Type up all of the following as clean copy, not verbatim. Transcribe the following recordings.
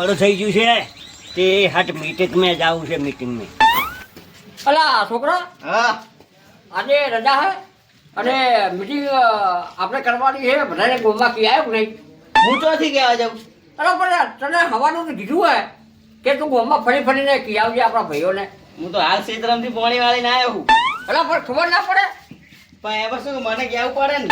મોડું થઈ ગયું છે તે હટ મીટિંગ में જાવું છે મીટિંગ में. અલા છોકરા, હા આજે રજા હે અને મીટિંગ આપણે કરવાની છે. બધાને ગોમમાં કી આવ્યો કે નહીં? હું ચોથી કહેવા જાઉં. અરે પણ તને હવાનું તો કીધું હોય કે તું ગોમમાં ફરી ફરીને કી આવજે આપણા ભાઈઓને. હું તો હાલ ક્ષેત્રમથી પોણી વાળીને આવ્યો છું. અલા પણ ખબર ના પડે. પણ એમાં શું મને કહેવું પડે ને.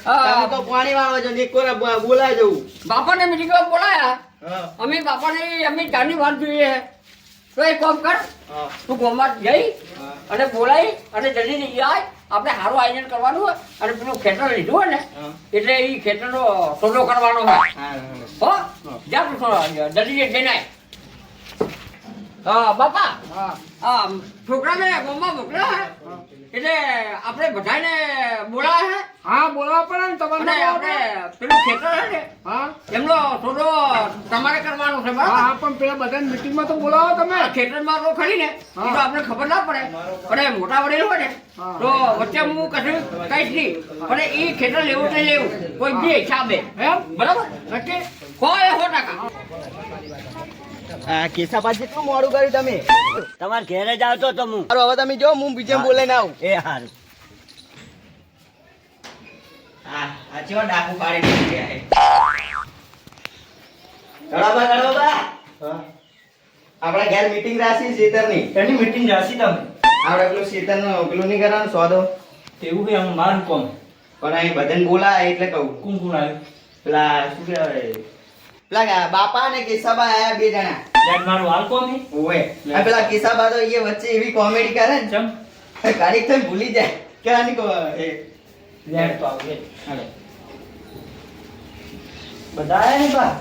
હા. તમે તો પાણી વાળો છો ને એક કોરા બોલાય જવું. બાપાને મીટિંગમાં બોલાયા. હા અમે બાપાને એમની જાની વાત જોઈએ. તો એક કામ કર, હા તું ગોમમાં જઈ હા. અને બોલાવી અને જલ્દી જઈ આય. આપણે સારું આયોજન કરવાનું હોય અને પેલું ખેતર લીધું હોય ને હા. એટલે એ ખેતરનો સોદો કરવાનો હોય. હા હો જા તું જલ્દી જઈને આય. હા બાપા, હા છોકરાને ગોમમાં મોકલ્યા હે એટલે આપણે બધાને બોલાવે હે. હા બોલાવા પડે ને અને તમારે આપણે પેલું ખેતર હે ને હા એમનો સોદો તમારે કરવાનો છે હા બરાબર. હા પણ પેલા બધા મીટિંગમાં તો બોલાવો તમે આ ખેતરમાં તો ખરી ને એ તો આપણે ખબર ના પડે પણ એ મોટા વડીલ હોય ને હા. તો વચ્ચે હું કશું કહીશ નહીં પણ એ ખેતર લેવું નહીં લેવું કોઈ બી હિસાબે એમ બરાબર નક્કી કોઈ 100%. આ કેસાબા જેટલું મોડું કર્યું તમે. તમારે ઘેરે જ આવતો તો હું. સારું હવે તમે જો હું બીજે બોલાઈને આવું. એ હારું. હા આ ચેવા ડાકુ પાડી દીધી છે. ગળાબા આપણા ઘેર મીટિંગ રાખી શેતરની. એની મીટિંગ જાસી તમે આપણે પેલું શેતરનું પેલું નહીં કરવાનું સોદો. એવું કે આમ મારું કોમ પણ અહીં બધાને બોલાય એટલે કહું. કોણ કોણ આવ્યું પેલા શું કહેવાય પેલા બાપા ને કેસાબા આયા બે જણા. લેટ મારું હાલ કોમ હે ઓવે આ પેલા કેસાબા તો એ વચ્ચે એવી કોમેડી કરે ને ચમ ગાડી તો ભૂલી જાય કે આની એ લેટ તો આવે હાલો. બધા આયા ને બા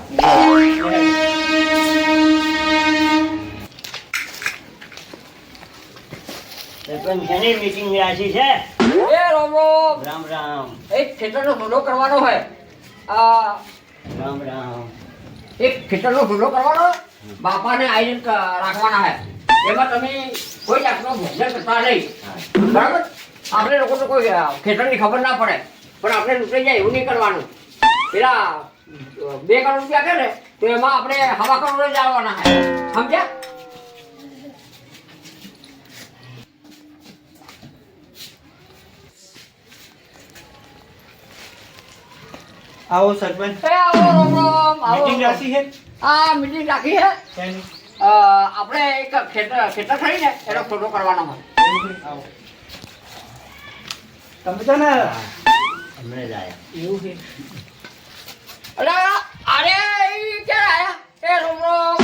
સરપંચ શેની મીટિંગ રાખી છે? એ રોમ રોમ. રામ રામ એક ખેતરનો સોદો કરવાનો હોય. આ રામ રામ. એક ખેતરનો સોદો કરવાનો બાપાને આયોજન રાખવાના હોય. એમાં તમે કોઈ જાતનો ભોજન કરતા નહીં બરાબર. આપણે લોકો તો કોઈ ખેતરની ખબર ના પડે પણ આપણે લૂંટાઈ જાય એવું નહીં કરવાનું. પેલા 2 કરોડ રૂપિયા કે ને તો એમાં આપણે હવા કરોડ જ આવવાના હોય. સમજ્યા? આવો સરપંચ એ આવો રોમ રોમ, આવો. મીટિંગ રાસી હે આ મીટિંગ રાખી છે. શેની? આપણે એક ખેતર ખરીને એનો સોદો કરવાનો હોય. આવો તમે તો ને હમણાં જ આયા. એવું છે અરે અરે ઈ ક્યારે આયા? એ રોમ રોમ.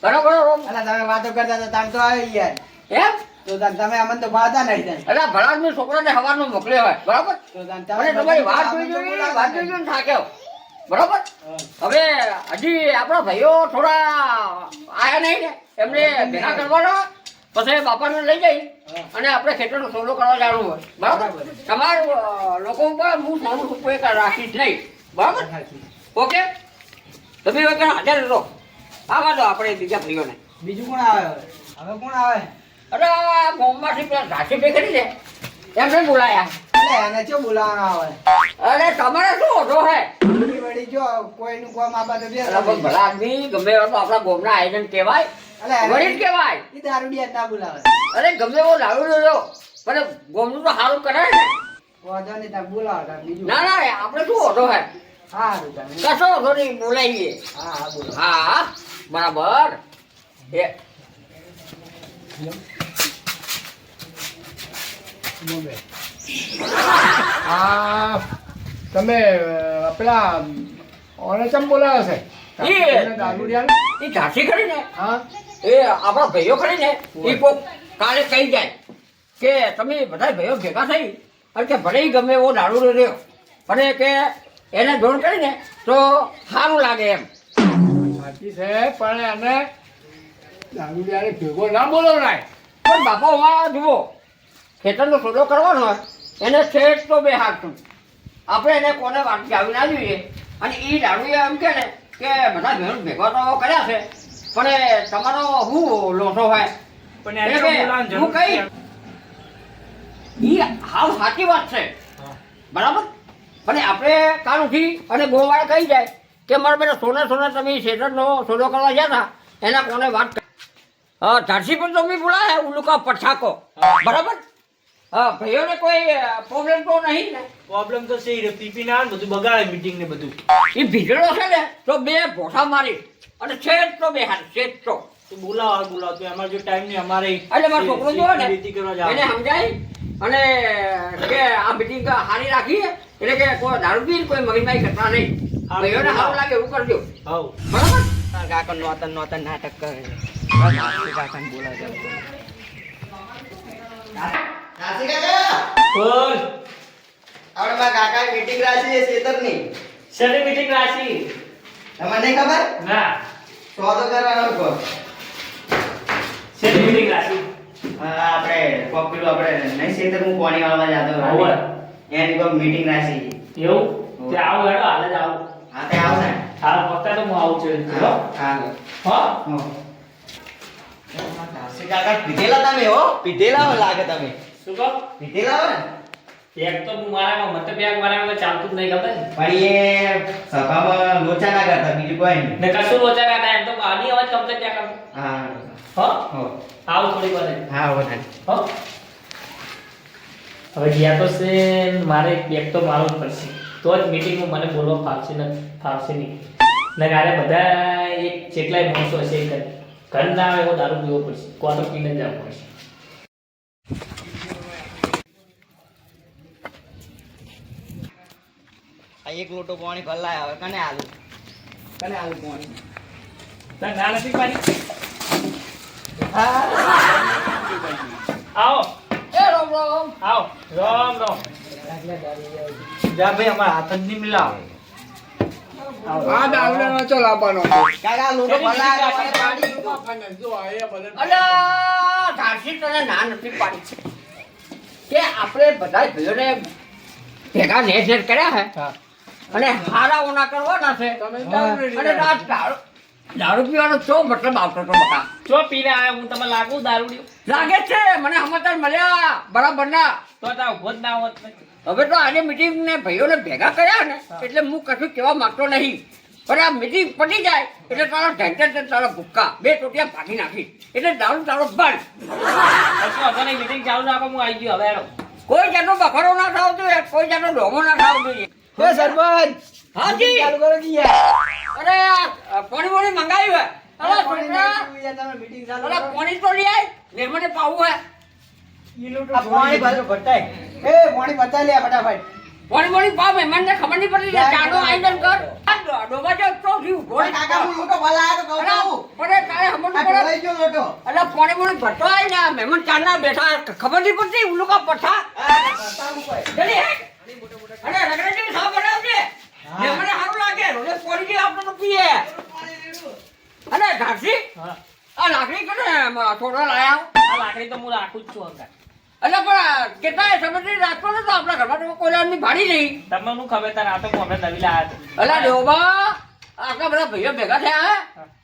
બરાબર રોમ. અલા તમે વાતો કરતા હતા તામ તો આવી યાર. એમ? તો તમે અમને તો ભાતા નહીં તાન. અરે ભલાદમી છોકરાને હવારનો મોકલ્યો હોય બરાબર. તો તાન અને તમારી વાત જોઈ જોઈને થાક્યો બરાબર. હવે હજી આપણા ભાઈઓ થોડા આયા નહીં ને એમને ભેગા કરવાનો પછી બાપાને લઈ જઈ અને આપણે ખેતરનો સોદો કરવા જવાનું હોય બરાબર. તમારું લોકો ઉપર હું નાનું કોઈ રાખીશ નહીં બરાબર. ઓકે તમે હવે હાજર રહો. આવા દો આપણે બીજા ભાઈઓને. બીજું કોણ આવે હવે? હવે કોણ આવે? અરે આ ગામમાંથી પેલા ઘાસી પે કરી ને એમને બોલાયા. અલે એને ચો બોલાવવાનો આવે? અરે તમારે શું ઓછો હે? વળી વળી જો કોઈનું કોમ આપા તો બે અરે પણ ભલા આદમી ગમે એવા તો આપણા ગામના આયોજન કહેવાય અલે વળી જ કહેવાય. ઈ દારૂડિયા ના બોલાવે. અરે ગમે એવો લાડુ લેજો પણ ગામનું તો સારું કરાય ને. વાંધો નહીં તાર બોલાવો તાર બીજું. ના ના આપણે શું ઓછો હે? હારું તાર. કશો ઓછો નહીં બોલાવીએ. હા હા બોલો. હા બરાબર. એ આ તમે પેલા ઓને ચમ બોલાવે છે ઈ- દારૂડિયા એ ઘાસી ખરી ને હા એ આપણા ભાઈઓ ખરી ને એ કોક કાલે કહી જાય કે તમે બધા ભાઈઓ ભેગા થઈ અને કે ભલે ઈ ગમે એવો દારૂ રહ્યો પણ કે એને જોડ કરીને તો સારું લાગે એમ. સાચી છે પણ એને દારૂડિયાને ભેગો ના બોલાવરાય. પણ બાપા અમારા જુઓ ખેતરનો સોદો કરવાનો હોય એને શેઠ તો બે હાથું આપણે એને કોને વાત જાવી ના જોઈએ. અને એ દારૂ એમ કે ને કે બધા ભેગો તો કર્યા છે પણ એ તમારો શું લોસો હોય પણ એટલે એને કે બોલાવવાની હું જરૂર કઈ ઈ હાવ સાચી વાત છે બરાબર. અને આપણે કાલ ઉઠી અને ગોવાળા કહી જાય કે મારા બેટા સોના તમે શેતરનો સોદો કરવા ગયા હતા એના કોને વાત ઝાંસી પણ તમે બોલાય ઉલુકા પછાકો બરાબર હા ભાઈઓને કોઈ પ્રોબ્લેમ તો નહીં ને પ્રોબ્લેમ તો છે રે પીપી ના બધું બગાડે મીટિંગ ને બધું એ ભીજડો છે ને તો બે ભોસા મારી અને છેદ તો બે હાથ છેદ તો તું બોલાવ તું અમારે જો ટાઈમ નહીં અમારે એટલે મારો છોકરો જો ને ખેતી કરવા જાવ એને સમજાય અને કે આ મીટિંગ હારી રાખીએ એટલે કે કોઈ દારૂ પી કોઈ મગજમારી કરતા નહીં ભાઈઓને સારું લાગે એવું કરજો હાઉ બરાબર કાકા નોતન નાટક કરે કાકાને બોલાવે નાસી કાકા બોલ આપણે મારા કાકા મીટિંગ રાખી છે શેતરની શેની મીટિંગ રાખી તમને ખબર ના સોદો કરવાનો કો શેની મીટિંગ રાખી આપણે કોપીલો આપણે નહીં શેતર હું પાણી વાળવા જાતો હોવે. એની કોઈ મીટિંગ રાખી એવું તે આવો હેડો હાલ જ આવો હા તે આવશે હાલ ફક્ત તો હું આવું છું ચલો હા હા નાસી કાકા પીધેલા તમે હો પીધેલા હો લાગે તમે શું કહો પીધેલા હો ને એક તો હું મારામાં મત બેગ મારામાં ચાલતું જ નહીં ખબર ને. પણ એ સભામાં લોચા ના કરતા બીજું કોઈ નહીં ને કશું લોચા ના થાય એમ તો આની અવાજ કમ્પ્લીટ ત્યાં કર હા હો હો આવું થોડી વાર હા વધારે હો હવે ગયા તો છે ને મારે એક બેગ તો મારવું જ પડશે તો જ મીટિંગમાં મને બોલવા ફાવશે નહીં ને ગારે બધા એક જેટલાય માણસો હશે એ ઘર ના આવે એવો દારૂ પીવો પડશે કોતો પીને જ જવું પડશે આ એક લોટો પાણી ભલાય આવે કને આલુ પાણી તને ના નથી પાડી આવો એ રામ રામ આવો રામ રામ જા ભાઈ અમારા હાથ જ નહીં મિલાવો આ દારૂડિયાનો ચલ આપવાનો કાકા લોટો ભલાય આવે પાણી પાણી જો આ એ બધા અલ્યા ઝાંસી તને ના નથી પાડી કે આપણે બધા ભાઈઓને ભેગા નેટ કર્યા હે અને હારા ઓના કરવાના છે તમે દારૂ અને આ દારૂ પીવાનો શું મતલબ આવતો તો બકા ચો પીને આયા હું તમને લાગુ દારૂડિયો લાગે છે મને સમાચાર મળ્યા બરાબર ના તો તા ઉભો જ ના હોત હવે તો આજે મીટિંગ ને ભાઈઓને ભેગા કર્યા ને એટલે હું કશું કહેવા માંગતો નહીં પણ આ મીટિંગ પતી જાય એટલે તારો ઢંચર તારો ભૂક્કા બે ટોટિયા ભાગી નાખી એટલે દારૂ તારો બંધ કશું હતો નહીં મીટિંગ ચાલુ રાખો હું આવી ગયો હવે હેડો કોઈ જાતનો બફારો ના થાવ જોઈએ કોઈ જાતનો ડોમો ના થાવ જોઈએ સરપંચ હાજી ચાલુ કરો કે યાર અરે પાણી મંગાવ્યું હે અરે છોકરા મીટિંગ અરે પાણી તો લઈ આય મહેમાને પાવું હે પાણી ભરો ભટાય એ પાણી બતાવી લે ફટાફટ પાણી પાવ મહેમાનને ખબર નહીં પડી ચાનો આયોજન કર ડોબા જો તો થયું ગોળ કાકા હું લોટો ભલાય તો કહું અરે તારે હમણ આ પડે ઢોળાઈ ગયો લોટો અરે પાણી ભરતો આય ને મહેમાન ચાના બેઠા ખબર નહીં પડતી ઉલુકા પઠા જલ્દી હેક અરે રગડાજી ખાવ બનાવજે મહેમાનને સારું લાગે રોજે પાણી જે આપણે તો પીએ અરે ઝાંસી હા આ લાકડી કને છોડવા લાયા આ લાકડી તો હું રાખું જ છું અંકલ એટલે પણ કેટલાય સમયથી રાખતો નતો આપણા ઘરમાં તો કોઈ લાડની ભાડી નહીં તમને શું ખબર તાર આ તો હું આપણે નવી લાયા છે અલા ડોબા આટલા બધા ભાઈઓ ભેગા થયા હે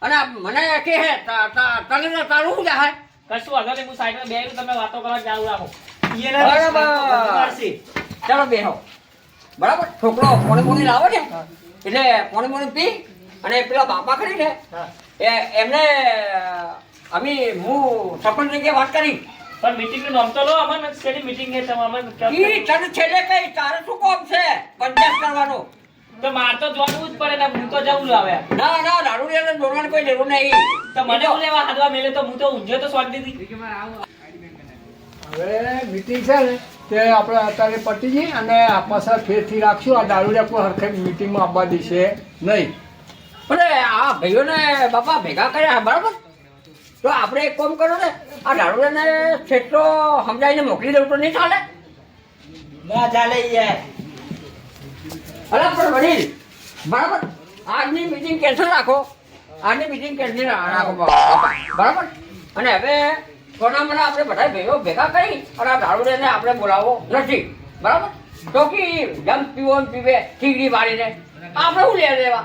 અને મને કે હે તને તો તારું શું જાય કશું આગળ નહીં હું સાઈડમાં બેહું તમે વાતો કરવા ચાલુ રાખો બરાબર ચાલો બેહો બરાબર છોકરો પોણી લાવો ને એટલે પોણી પી અને પેલા બાપા ખરી ને એમને અમે હું સરપંચ તરીકે વાત કરી પણ મીટિંગ નું નામ તો લો અમારે શેની મીટિંગ છે તમે અમે ઈ તને છેલ્લે કઈ તારે શું કામ છે પંચાયત કરવાનું તો માર તો જોવાનું જ પડે ને હું તો જવું જ આવે ના દારૂડિયાને દોડવાની કોઈ જરૂર નહીં તો મને હું લેવા હાથવા મેલે તો હું તો ઊંઝો તો સોટી દીધી હવે મીટિંગ છે ને તે આપણે અત્યારે પતી ગઈ અને પાછા ફેરથી રાખશું આ દારૂડિયા કોઈ હરખે મીટિંગમાં આવવા દેશે નહીં અરે આ ભાઈઓને બાપા ભેગા કર્યા બરાબર તો આપણે એક કામ કરો ને આ દારૂડિયાને છેટલો સમજાવીને મોકલી દેવું તો નહીં ચાલે ના ચાલે યાર અરે પણ વડીલ બરાબર આજની મીટિંગ કેન્સલ રાખો આજની મીટિંગ કેન્સલ રાખો બાપા બરાબર અને હવે સોના મને આપણે બધા ભાઈઓ ભેગા કરી અને આ દારૂડિયાને આપણે બોલાવવો નથી બરાબર તો કે જમ પીવો ને પીવે ઠીકડી વાળીને આપણે શું લે દેવા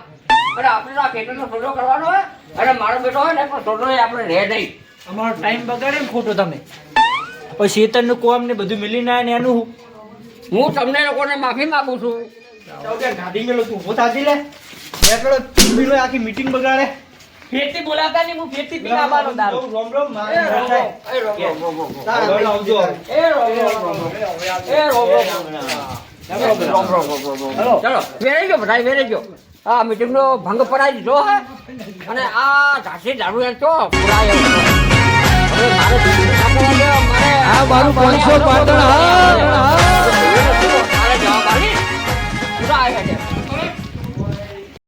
અને આપણે તો આ ખેતરનો સોજો કરવાનો હોય અને મારો બેટો હોય ને પણ સોજો આપણે રહે નહીં અમારો ટાઈમ બગાડે ને ખોટો તમે પછી શેતરનું કોમ ને બધું મિલી ના ને એનું હું તમને લોકોને માફી માંગુ છું ગાડી મેલો તું ઉભો થાજી લે એકડો ચૂંબીનો આખી મીટિંગ બગાડે. ફેરથી બોલાવતા નહીં, હું ફેરથી પીને આવવાનો દારૂ. રોમ રોમ એ મારે રોમ થાય. રોમ, એ રોમ રોમ રોમ રોમ. તારા આવજો. એ રોમ રોમ રોમ રોમ. એ રોમ રોમ રોમ. રોમ રોમ રોમ રોમ. ચલો વેરાઈ ગયો બધા વેરાઈ ગયો. આ મીટિંગ નો ભંગ પડાવી દીધો હે અને આ ઝાંસી દારૂ તો પુરાયો. હવે મારે આ બારું 500 પાટણ હા